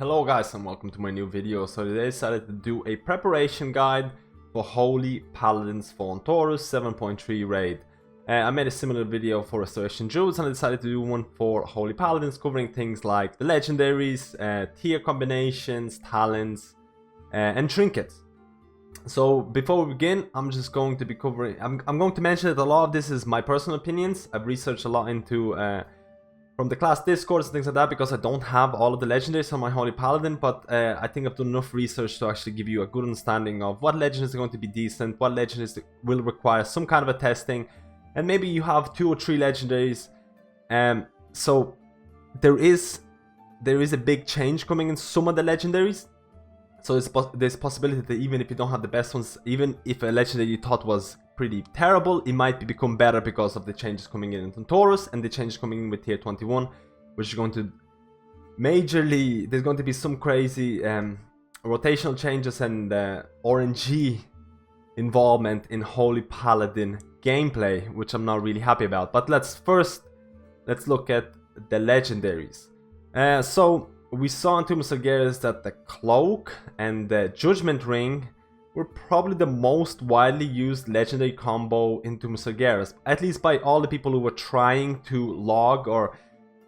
Hello guys and welcome to my new video. So today I decided to do a preparation guide for Holy Paladins for Antorus 7.3 raid. I made a similar video for Restoration Druids and I decided to do one for Holy Paladins covering things like the Legendaries, tier combinations, talents and Trinkets. So before we begin, I'm just going to be covering, I'm going to mention that a lot of this is my personal opinions. I've researched a lot into from the class discords and things like that because I don't have all of the legendaries on my Holy Paladin, but I think I've done enough research to actually give you a good understanding of what legendaries are going to be decent, what legendaries will require some kind of a testing, and maybe you have 2 or 3 legendaries. So there is a big change coming in some of the legendaries. So there's a possibility that even if you don't have the best ones, even if a legendary you thought was pretty terrible, it might become better because of the changes coming in Antorus and the changes coming in with tier 21, which is going to majorly, there's going to be some crazy rotational changes and RNG involvement in Holy Paladin gameplay, which I'm not really happy about. But let's look at the legendaries. So we saw in Tomb of Sargeras that the Cloak and the Judgment Ring were probably the most widely used legendary combo in Tomb of Sargeras, at least by all the people who were trying to log or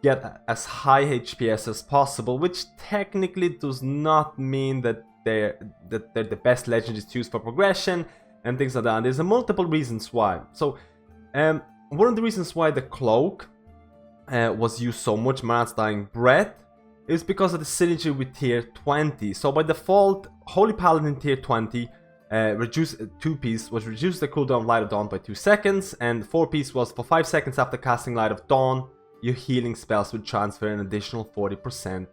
get as high HPS as possible, which technically does not mean that they're the best legendaries to use for progression and things like that. And there's multiple reasons why. So one of the reasons why the Cloak was used so much, Marat's Dying Breath, is because of the synergy with tier 20. So by default, Holy Paladin tier 20 reduced 2-piece was reduced the cooldown of Light of Dawn by 2 seconds, and 4-piece was for 5 seconds after casting Light of Dawn, your healing spells would transfer an additional 40% to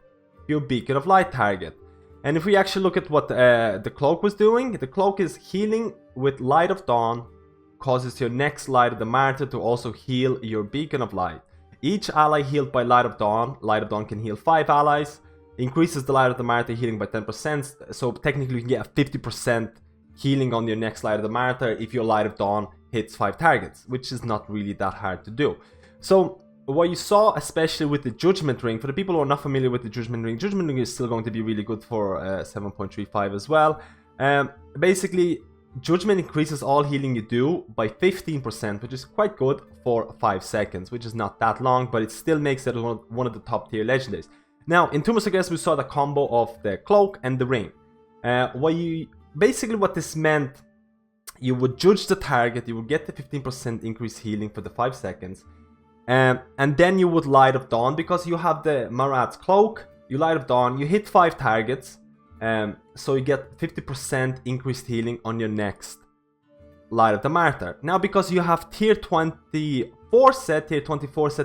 your Beacon of Light target. And if we actually look at what the Cloak was doing, the Cloak is healing with Light of Dawn, causes your next Light of the Martyr to also heal your Beacon of Light. Each ally healed by Light of Dawn can heal 5 allies, increases the Light of the Martyr healing by 10%, so technically you can get a 50% healing on your next Light of the Martyr if your Light of Dawn hits 5 targets, which is not really that hard to do. So what you saw, especially with the Judgment Ring, for the people who are not familiar with the Judgment Ring is still going to be really good for 7.35 as well. Basically, Judgment increases all healing you do by 15%, which is quite good for 5 seconds, which is not that long, but it still makes it one of the top tier legendaries. Now, in Tomb of Sargeras, we saw the combo of the Cloak and the Ring. What this meant, you would judge the target, you would get the 15% increase healing for the 5 seconds, and then you would Light of Dawn, because you have the Marat's Cloak, you Light of Dawn, you hit 5 targets, so you get 50% increased healing on your next Light of the Martyr. Now, because you have tier 24 set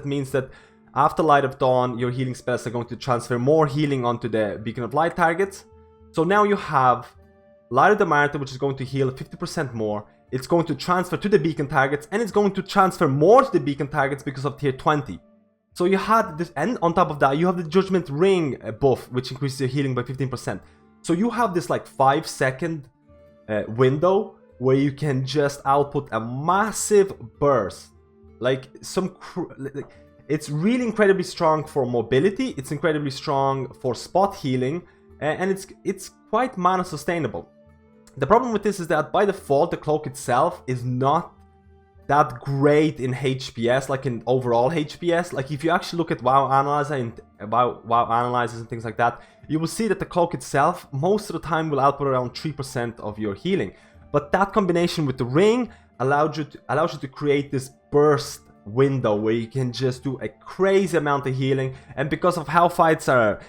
means that after Light of Dawn, your healing spells are going to transfer more healing onto the Beacon of Light targets. So now you have Light of the Martyr, which is going to heal 50% more. It's going to transfer to the Beacon targets, and it's going to transfer more to the Beacon targets because of tier 20. So you had this, and on top of that, you have the Judgment Ring buff, which increases your healing by 15%. So you have this like 5-second window where you can just output a massive burst. Like it's really incredibly strong for mobility. It's incredibly strong for spot healing, and it's quite mana sustainable. The problem with this is that by default, the Cloak itself is not that great in HPS, like in overall HPS. Like if you actually look at WoW Analyzer and WoW Analyzers and things like that, you will see that the Cloak itself most of the time will output around 3% of your healing. But that combination with the Ring allows you to create this burst window where you can just do a crazy amount of healing. And because of how fights are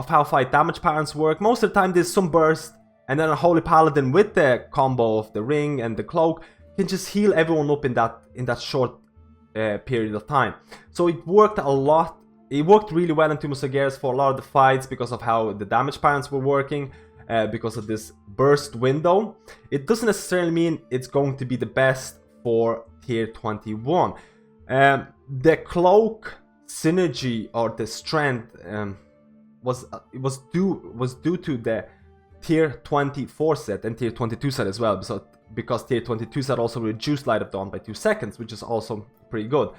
how fight damage patterns work, most of the time there's some burst, and then a Holy Paladin with the combo of the Ring and the Cloak can just heal everyone up in that short period of time. So it worked a lot. It worked really well in Tomb of Sargeras for a lot of the fights because of how the damage patterns were working, because of this burst window. It doesn't necessarily mean it's going to be the best for tier 21. The Cloak synergy or the strength was due to the tier 24 set and tier 22 set as well. So because tier 22 set also reduced Light of Dawn by 2 seconds, which is also pretty good.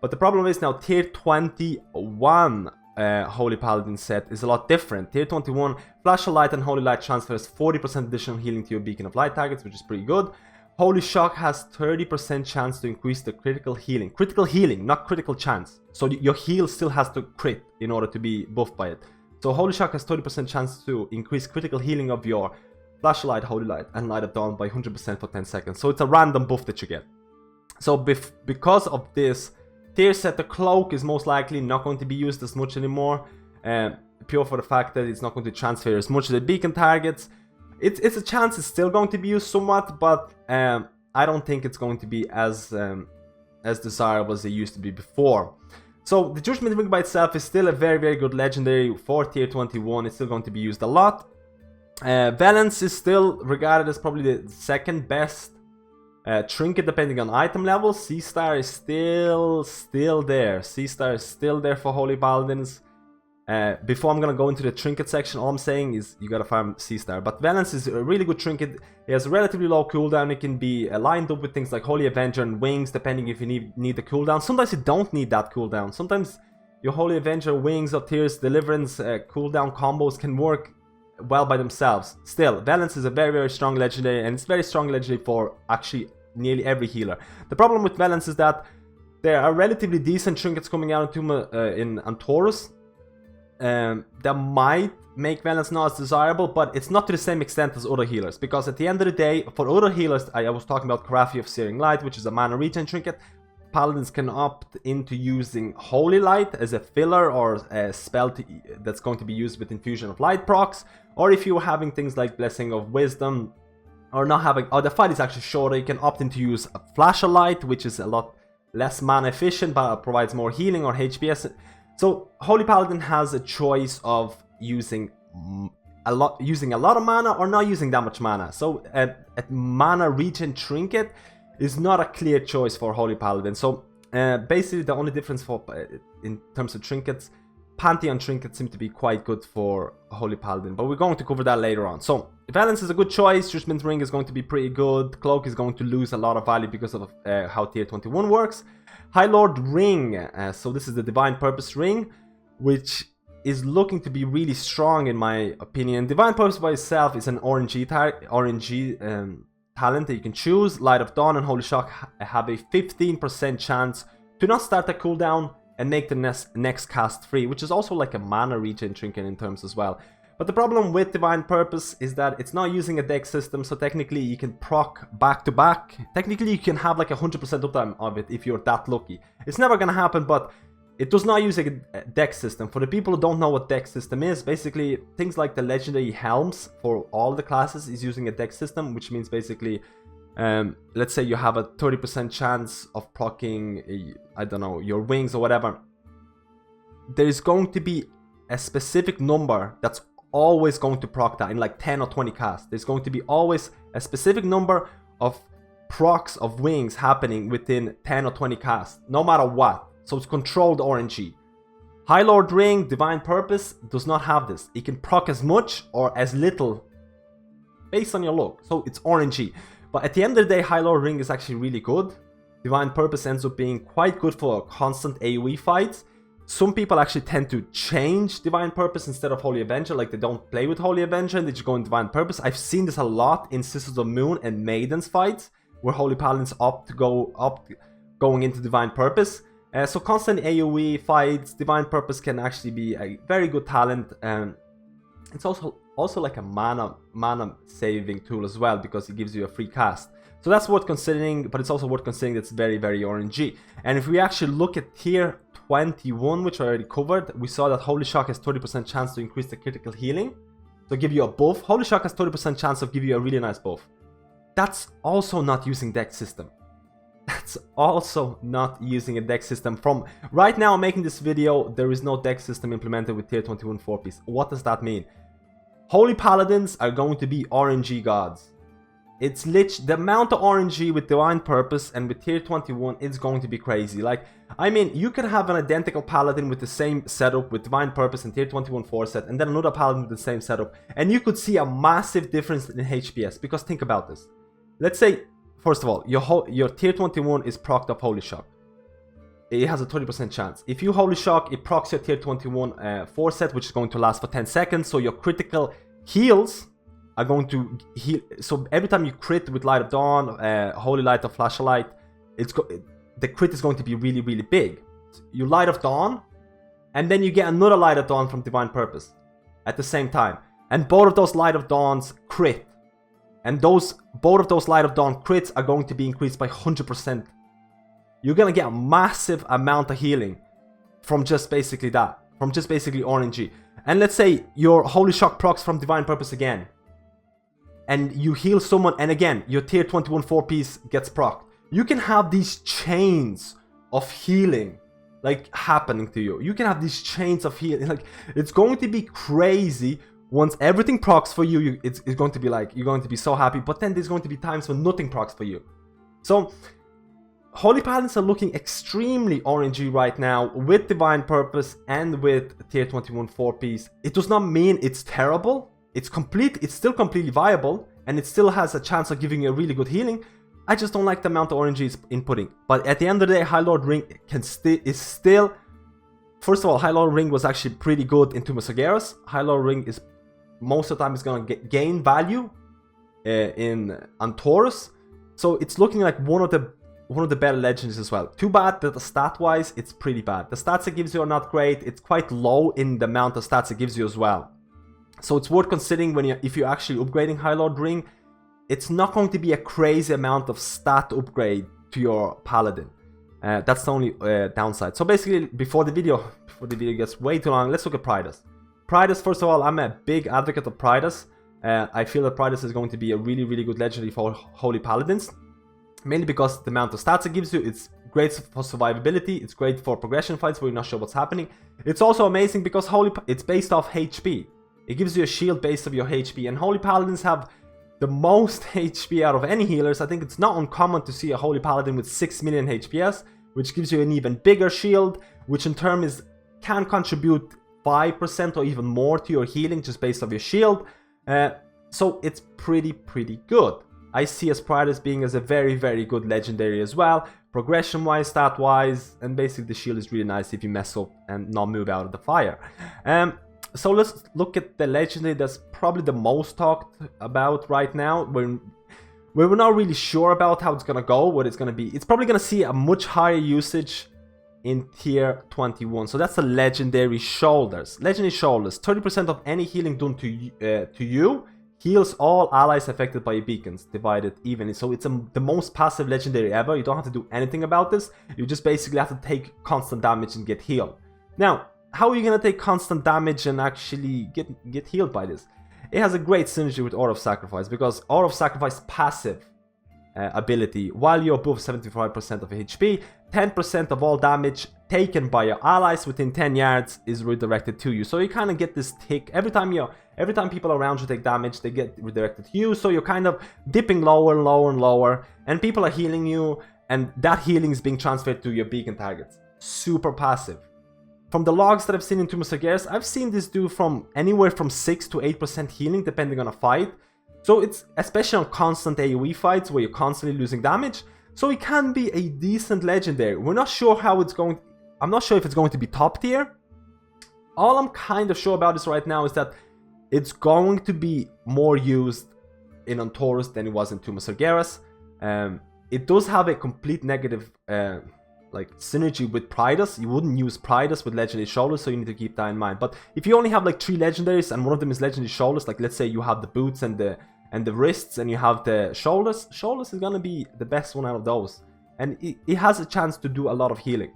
But the problem is now tier 21 Holy Paladin set is a lot different. Tier 21, Flash of Light and Holy Light transfers 40% additional healing to your Beacon of Light targets, which is pretty good. Holy Shock has 30% chance to increase the critical healing. Critical healing, not critical chance. So your heal still has to crit in order to be buffed by it. So Holy Shock has 30% chance to increase critical healing of your Flash of Light, Holy Light, and Light of Dawn by 100% for 10 seconds. So it's a random buff that you get. So because of this tier set, the Cloak is most likely not going to be used as much anymore. Pure for the fact that it's not going to transfer as much as the Beacon targets. It's a chance it's still going to be used somewhat, but I don't think it's going to be as desirable as it used to be before. So the Judgment Ring by itself is still a very, very good legendary for tier 21. It's still going to be used a lot. Valence is still regarded as probably the second best trinket depending on item level. C-Star is still there. C-Star is still there for Holy Paladins. Before I'm gonna go into the trinket section, all I'm saying is you gotta farm C-Star. But Valence is a really good trinket. It has a relatively low cooldown. It can be lined up with things like Holy Avenger and Wings, depending if you need the cooldown. Sometimes you don't need that cooldown. Sometimes your Holy Avenger, Wings, or Tears, Deliverance, cooldown combos can work well by themselves. Still, Valence is a very, very strong legendary, and it's very strong legendary for actually nearly every healer. The problem with Valence is that there are relatively decent trinkets coming out in Antorus. That might make Valence not as desirable, but it's not to the same extent as other healers, because at the end of the day, for other healers, I was talking about Karafi of Searing Light, which is a mana regen trinket. Paladins can opt into using Holy Light as a filler or a spell that's going to be used with Infusion of Light procs, or if you're having things like Blessing of Wisdom, or not having, the fight is actually shorter, you can opt in to use a Flash of Light, which is a lot less mana efficient but provides more healing or HPS. So Holy Paladin has a choice of using a lot of mana or not using that much mana. So a mana regen trinket is not a clear choice for Holy Paladin. So basically the only difference in terms of trinkets, Pantheon trinkets seem to be quite good for Holy Paladin, but we're going to cover that later on. So Valence is a good choice. Judgment Ring is going to be pretty good. Cloak is going to lose a lot of value because of how tier 21 works. Highlord Ring, so this is the Divine Purpose Ring, which is looking to be really strong in my opinion. Divine Purpose by itself is an RNG talent that you can choose. Light of Dawn and Holy Shock have a 15% chance to not start a cooldown and make the next cast free, which is also like a mana regen trinket in terms as well. But the problem with Divine Purpose is that it's not using a dex system, so technically you can proc back to back. Technically you can have like 100% uptime of it if you're that lucky. It's never gonna happen, but it does not use a dex system. For the people who don't know what dex system is, basically things like the legendary helms for all the classes is using a dex system, which means basically let's say you have a 30% chance of proccing, I don't know, your wings or whatever. There's going to be a specific number that's always going to proc that in like 10 or 20 casts. There's going to be always a specific number of procs of wings happening within 10 or 20 casts, no matter what. So it's controlled RNG. Highlord Ring, Divine Purpose, does not have this. It can proc as much or as little based on your luck. So it's RNG. But at the end of the day, Highlord Ring is actually really good. Divine Purpose ends up being quite good for constant AoE fights. Some people actually tend to change Divine Purpose instead of Holy Avenger, like they don't play with Holy Avenger and they just go in Divine Purpose. I've seen this a lot in Sisters of Moon and Maidens fights, where Holy Paladins opt going into Divine Purpose. So constant AoE fights, Divine Purpose can actually be a very good talent. It's also like a mana saving tool as well, because it gives you a free cast. So that's worth considering, but it's also worth considering that's very, very RNG. And if we actually look at tier 21, which I already covered, we saw that Holy Shock has 30% chance to increase the critical healing. So give you a buff. Holy Shock has 30% chance of giving you a really nice buff. That's also not using dex system. That's also not using a dex system. From right now I'm making this video, there is no dex system implemented with tier 21 4-piece. What does that mean? Holy Paladins are going to be RNG gods. It's the amount of RNG with Divine Purpose and with tier 21 is going to be crazy. Like, I mean, you can have an identical Paladin with the same setup with Divine Purpose and tier 21 4 set, and then another Paladin with the same setup, and you could see a massive difference in HPS. Because think about this. Let's say, first of all, your tier 21 is procced up Holy Shock. it has a 30% chance. If you Holy Shock, it procs your tier 21 force set, which is going to last for 10 seconds. So your critical heals are going to heal. So every time you crit with Light of Dawn, Holy Light or Flashlight, the crit is going to be really, really big. You Light of Dawn, and then you get another Light of Dawn from Divine Purpose at the same time. And both of those Light of Dawns crit. And both of those Light of Dawn crits are going to be increased by 100%. You're gonna get a massive amount of healing from just basically that. From just basically RNG. And let's say your Holy Shock procs from Divine Purpose again. And you heal someone, and again, your tier 21 4-piece gets procced. You can have these chains of healing, like, happening to you. You can have these chains of healing. Like, it's going to be crazy. Once everything procs for you, it's going to be like, you're going to be so happy. But then there's going to be times when nothing procs for you. So, Holy Paladins are looking extremely RNG right now with Divine Purpose and with tier 21 4-piece. It does not mean it's terrible. It's still completely viable, and it still has a chance of giving you a really good healing. I just don't like the amount of RNG it's inputting. But at the end of the day, Highlord Ring is still... First of all, Highlord Ring was actually pretty good in Tomb of Sargeras. Highlord Ring is most of the time is going to gain value in Antorus. So it's looking like one of the better legends as well. Too bad that the stat-wise, it's pretty bad. The stats it gives you are not great. It's quite low in the amount of stats it gives you as well. So it's worth considering if you're actually upgrading Highlord Ring. It's not going to be a crazy amount of stat upgrade to your Paladin. That's the only downside. So basically, before the video gets way too long, let's look at Prydaz. Prydaz, first of all, I'm a big advocate of Prydaz. I feel that Prydaz is going to be a really, really good legendary for Holy Paladins. Mainly because the amount of stats it gives you, it's great for survivability, it's great for progression fights where you're not sure what's happening. It's also amazing because it's based off HP. It gives you a shield based off your HP, and Holy Paladins have the most HP out of any healers. I think it's not uncommon to see a Holy Paladin with 6 million HPS, which gives you an even bigger shield, which in turn can contribute 5% or even more to your healing just based off your shield. So it's pretty good. I see as Prydaz being as a very, very good legendary as well, progression wise, stat wise, and basically the shield is really nice if you mess up and not move out of the fire. So let's look at the legendary that's probably the most talked about right now, where we're not really sure about how it's gonna go, what it's gonna be. It's probably gonna see a much higher usage in tier 21. So that's the Legendary Shoulders. Legendary Shoulders, 30% of any healing done to you heals all allies affected by beacons, divided evenly. So it's the most passive legendary ever. You don't have to do anything about this. You just basically have to take constant damage and get healed. Now, how are you gonna take constant damage and actually get healed by this? It has a great synergy with Aura of Sacrifice, because Aura of Sacrifice passive ability, while you're above 75% of HP, 10% of all damage taken by your allies within 10 yards is redirected to you. So you kind of get this tick every time people around you take damage, they get redirected to you. So you're kind of dipping lower and lower and lower, and people are healing you, and that healing is being transferred to your beacon targets. Super passive. From the logs that I've seen in Tomb of Sargeras, I've seen this do from anywhere from 6 to 8% healing depending on a fight. So it's especially on constant AoE fights where you're constantly losing damage. So it can be a decent legendary. We're not sure how it's going. I'm not sure if it's going to be top tier. All I'm kind of sure about this right now is that it's going to be more used in Antorus than it was in Tomb of Sargeras. It does have a complete negative like synergy with Prydaz. You wouldn't use Prydaz with Legendary Shoulders, so you need to keep that in mind. But if you only have like 3 legendaries and one of them is Legendary Shoulders, like let's say you have the boots and the wrists and you have the shoulders is gonna be the best one out of those, and it has a chance to do a lot of healing.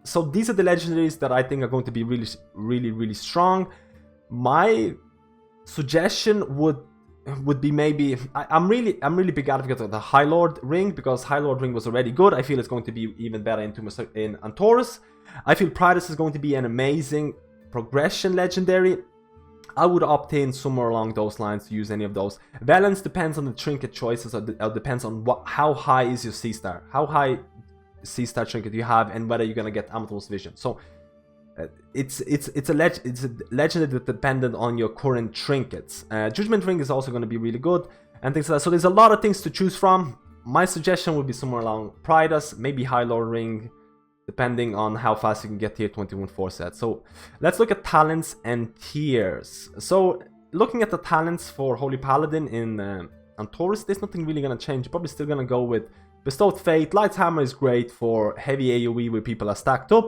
So these are the legendaries that I think are going to be really strong. My suggestion would be maybe I'm really big advocate of the Highlord Ring, because Highlord Ring was already good. I feel it's going to be even better in Antorus. I feel Prydaz is going to be an amazing progression legendary. I would opt in somewhere along those lines to use any of those. Balance depends on the trinket choices, or depends on how high is your C-star, how high C-star trinket you have, and whether you're gonna get Amethyst Vision. So it's a legendary that dependent on your current trinkets. Judgment Ring is also going to be really good and things like that. So there's a lot of things to choose from. My suggestion would be somewhere along Prydaz, maybe Highlord Ring, depending on how fast you can get tier 21 4 set. So let's look at talents and tiers. So looking at the talents for Holy Paladin in Antorus, there's nothing really gonna change. You're probably still gonna go with Bestowed Fate. Light's Hammer is great for heavy AoE where people are stacked up.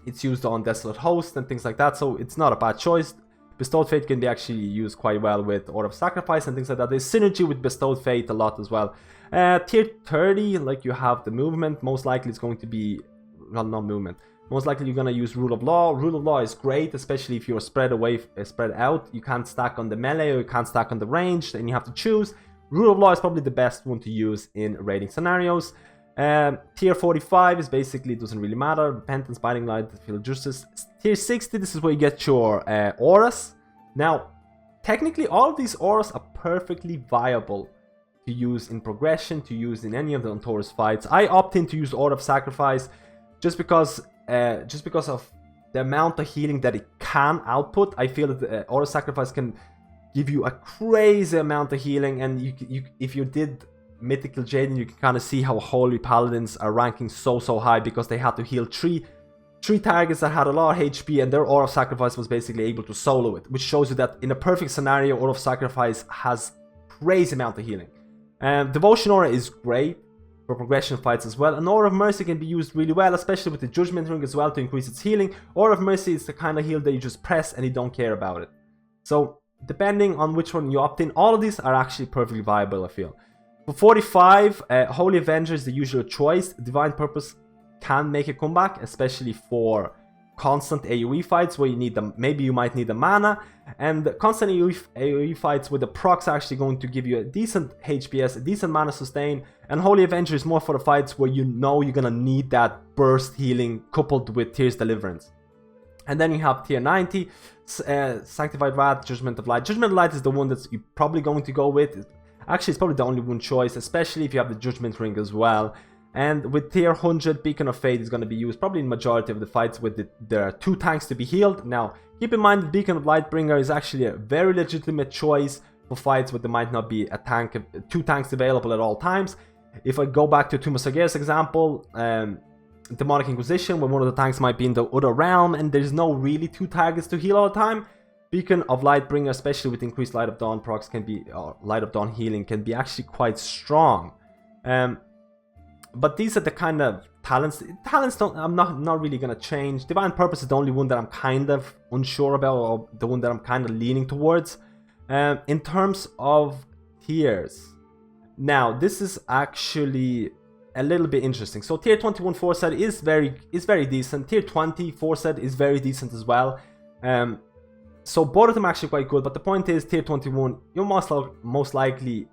It's used on Desolate Host and things like that, so it's not a bad choice. Bestowed Fate can be actually used quite well with Order of Sacrifice and things like that. There's synergy with Bestowed Fate a lot as well. Tier 30, like, you have the movement. Most likely it's going to be, well, not movement. Most likely you're going to use Rule of Law. Rule of Law is great, especially if you're spread out. You can't stack on the melee or you can't stack on the range, and you have to choose. Rule of Law is probably the best one to use in raiding scenarios. Tier 45 is basically, doesn't really matter. Repentance, Binding Light, Feel Justice. Tier 60, this is where you get your auras. Now, technically all of these auras are perfectly viable to use in progression, to use in any of the Antorus fights. I opt in to use Order of Sacrifice just because of the amount of healing that it can output. I feel that the Order of Sacrifice can give you a crazy amount of healing, and if you did Mythical Jaden, you can kind of see how Holy Paladins are ranking so high because they had to heal three targets that had a lot of HP, and their Aura of Sacrifice was basically able to solo it, which shows you that in a perfect scenario, Aura of Sacrifice has crazy amount of healing. Devotion Aura is great for progression fights as well, and Aura of Mercy can be used really well, especially with the Judgment Ring as well, to increase its healing. Aura of Mercy is the kind of heal that you just press and you don't care about it. So depending on which one you opt in, all of these are actually perfectly viable, I feel. For 45, Holy Avenger is the usual choice. Divine Purpose can make a comeback, especially for constant AoE fights where you need them. Maybe you might need the mana, and constant AoE fights where the procs are actually going to give you a decent HPS, a decent mana sustain. And Holy Avenger is more for the fights where you know you're gonna need that burst healing coupled with Tears Deliverance. And then you have tier 90, Sanctified Wrath, Judgment of Light. Judgment of Light is the one that you're probably going to go with. Actually, it's probably the only one choice, especially if you have the Judgment Ring as well. And with tier 100, Beacon of Fate is going to be used probably in majority of the fights where there are 2 tanks to be healed. Now, keep in mind that Beacon of Lightbringer is actually a very legitimate choice for fights where there might not be 2 tanks available at all times. If I go back to Tomb of Sargeras example, Demonic Inquisition, where one of the tanks might be in the other realm and there's no really 2 targets to heal all the time, Beacon of Lightbringer, especially with increased Light of Dawn procs, can be, or Light of Dawn healing, can be actually quite strong. But these are the kind of talents. I'm not really gonna change. Divine Purpose is the only one that I'm kind of unsure about, or the one that I'm kind of leaning towards. In terms of tiers, now this is actually a little bit interesting. So tier 21 4 set is very decent. Tier 20 4 set is very decent as well. So both of them are actually quite good, but the point is, tier 21, you're most likely,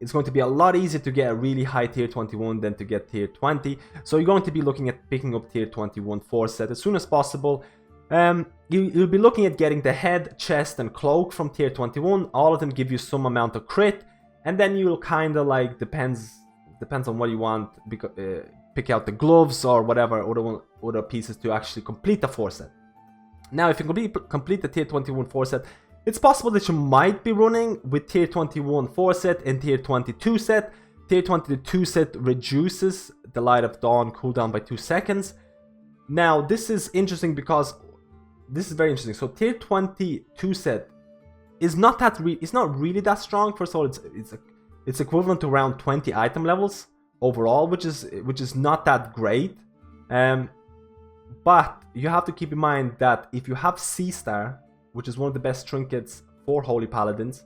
it's going to be a lot easier to get a really high tier 21 than to get tier 20. So you're going to be looking at picking up tier 21 4 set as soon as possible. You'll be looking at getting the head, chest, and cloak from tier 21. All of them give you some amount of crit, and then you'll kind of like, depends on what you want, pick out the gloves or whatever other pieces to actually complete the 4 set. Now, if you complete the tier 21 4 set, it's possible that you might be running with tier 21 4 set and tier 22 set. Tier 22 set reduces the Light of Dawn cooldown by 2 seconds. Now, this is interesting because this is very interesting. So tier 22 set is not really that strong. First of all, it's equivalent to around 20 item levels overall, which is not that great. But you have to keep in mind that if you have C-Star, which is one of the best trinkets for Holy Paladins,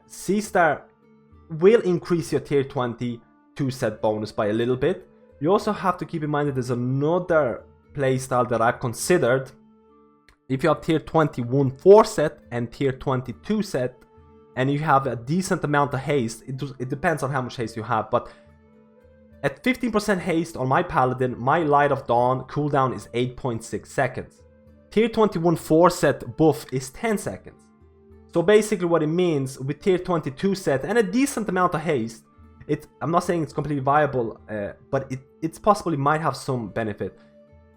C-Star will increase your tier 22 set bonus by a little bit. You also have to keep in mind that there's another playstyle that I've considered. If you have tier 21 4 set and tier 22 set, and you have a decent amount of haste, it depends on how much haste you have, but at 15% haste on my Paladin, my Light of Dawn cooldown is 8.6 seconds. Tier 21 4 set buff is 10 seconds. So basically what it means with tier 22 set and a decent amount of haste, I'm not saying it's completely viable, but it's possible it might have some benefit.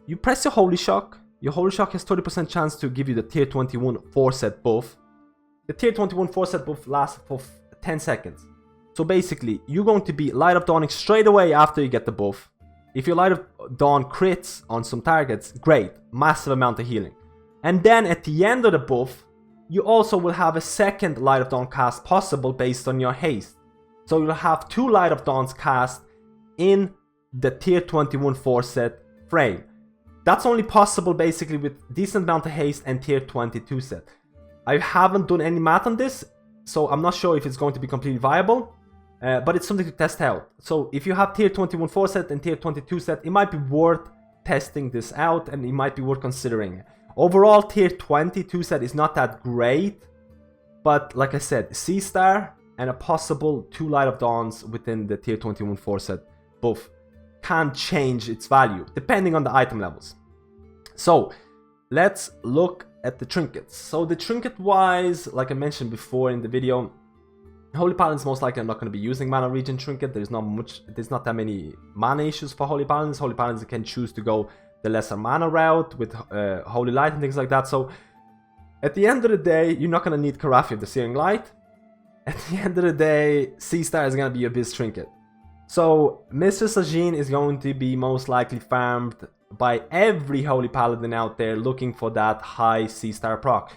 You press your Holy Shock has 30% chance to give you the tier 21 4 set buff. The tier 21 4 set buff lasts for 10 seconds. So basically, you're going to be Light of Dawning straight away after you get the buff. If your Light of Dawn crits on some targets, great, massive amount of healing. And then at the end of the buff, you also will have a second Light of Dawn cast possible based on your haste. So you'll have 2 Light of Dawns cast in the tier 21 4 set frame. That's only possible basically with decent amount of haste and tier 22 set. I haven't done any math on this, so I'm not sure if it's going to be completely viable, but it's something to test out. So if you have tier 21 4 set and tier 22 set, it might be worth testing this out and it might be worth considering. Overall, tier 22 set is not that great, but like I said, C-Star and a possible 2 Light of Dawns within the tier 21 4 set buff can change its value depending on the item levels. So let's look at the trinkets. So the trinket wise, like I mentioned before in the video, Holy Paladins most likely I'm not going to be using mana regen trinket. There's not that many mana issues for Holy Paladins. Holy Paladins can choose to go the lesser mana route with Holy Light and things like that. So at the end of the day, you're not going to need Karafi of the Searing Light. At the end of the day, C-Star is going to be your best trinket. So Mr. Sajin is going to be most likely farmed by every Holy Paladin out there looking for that high C-Star proc.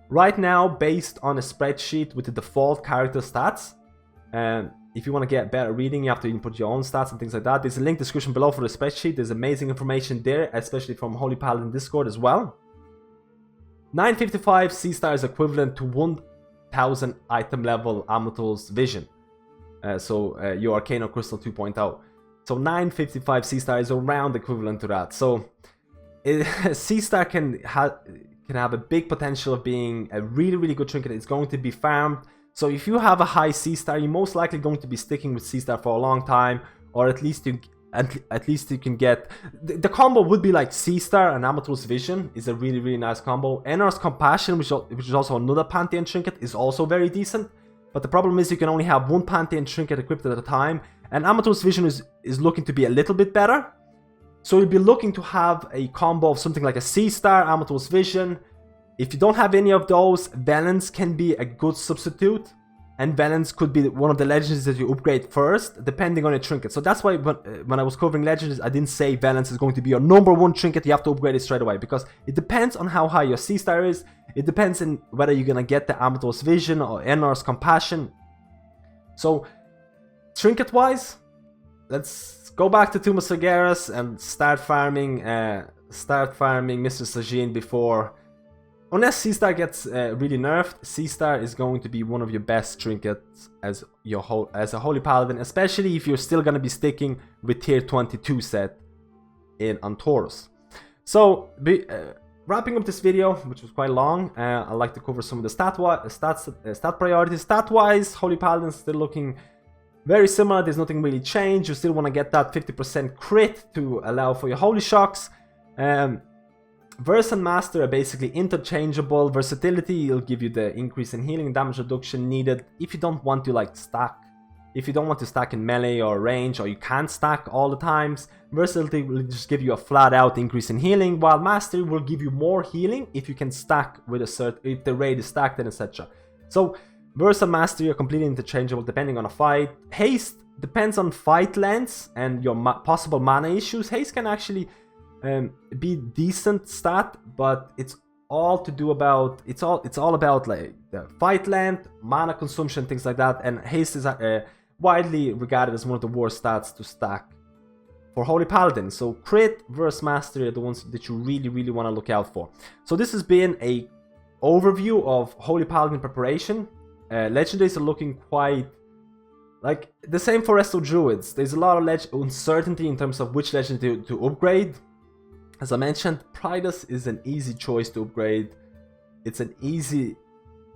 Right now, based on a spreadsheet with the default character stats, if you want to get better reading, you have to input your own stats and things like that. There's a link description below for the spreadsheet. There's amazing information there, especially from Holy Paladin Discord as well. 955 C-Star is equivalent to 1000 item level Amatil's Vision. Your Arcane Crystal 2.0. So 955 C-Star is around equivalent to that. So C-Star can have a big potential of being a really, really good trinket. It's going to be farmed. So if you have a high C-Star, you're most likely going to be sticking with C-Star for a long time, or at least you can get the combo would be like C-Star and Amatil's Vision is a really, really nice combo. Antorus Compassion, which is also another Pantheon trinket, is also very decent. But the problem is you can only have one Pantheon trinket equipped at a time, and Amatil's Vision is looking to be a little bit better. So you'll be looking to have a combo of something like a C-Star, Amatil's Vision. If you don't have any of those, Valence can be a good substitute, and Valence could be one of the legendaries that you upgrade first, depending on your trinket. So that's why when I was covering legendaries, I didn't say Valence is going to be your #1 trinket. You have to upgrade it straight away, because it depends on how high your C-Star is. It depends on whether you're gonna get the Amatil's Vision or Antorus Compassion. So trinket-wise, let's go back to Tomb of Sargeras and start farming Mr. Sajin before. Unless C-Star gets really nerfed, C-Star is going to be one of your best trinkets as a Holy Paladin, especially if you're still going to be sticking with tier 22 set in Antorus. So, wrapping up this video, which was quite long, I'd like to cover some of the stat priorities. Stat-wise, Holy Paladin is still looking very similar. There's nothing really changed. You still want to get that 50% crit to allow for your Holy Shocks. Verse and Master are basically interchangeable. Versatility will give you the increase in healing and damage reduction needed if you don't want to like stack. If you don't want to stack in melee or range, or you can't stack all the times, Versatility will just give you a flat out increase in healing, while Mastery will give you more healing if you can stack with if the raid is stacked and etc. So Verse and Mastery are completely interchangeable depending on a fight. Haste depends on fight lengths and your possible mana issues. Haste can actually be decent stat, but it's all about like the fight length, mana consumption, things like that. And haste is widely regarded as one of the worst stats to stack for Holy Paladin. So crit versus mastery are the ones that you really, really want to look out for. So this has been a overview of Holy Paladin preparation. Legendaries are looking quite like the same for Resto Druids. There's a lot of uncertainty in terms of which legendary to upgrade. As I mentioned, Prydaz is an easy choice to upgrade. It's an easy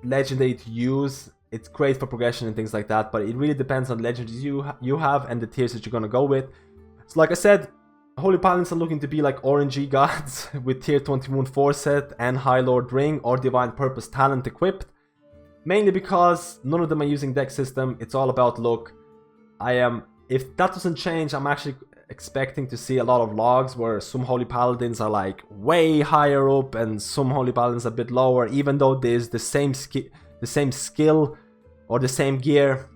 legendary to use. It's great for progression and things like that, but it really depends on legendaries you have and the tiers that you're gonna go with. So like I said, Holy Paladins are looking to be like RNG gods with tier 21 4 set and Highlord ring or Divine Purpose talent equipped. Mainly because none of them are using deck system. It's all about luck. If that doesn't change, I'm actually expecting to see a lot of logs where some Holy Paladins are like way higher up and some Holy Paladins a bit lower, even though there's the same skill or the same gear.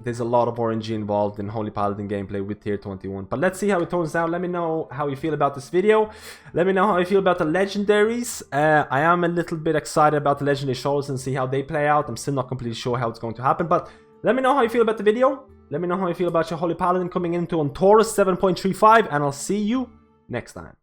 there's a lot of RNG involved in Holy Paladin gameplay with tier 21. But let's see how it turns out. Let me know how you feel about this video. Let me know how you feel about the Legendaries. I am a little bit excited about the Legendary shows and see how they play out. I'm still not completely sure how it's going to happen, but let me know how you feel about the video. Let me know how you feel about your Holy Paladin coming into Antorus 7.35, and I'll see you next time.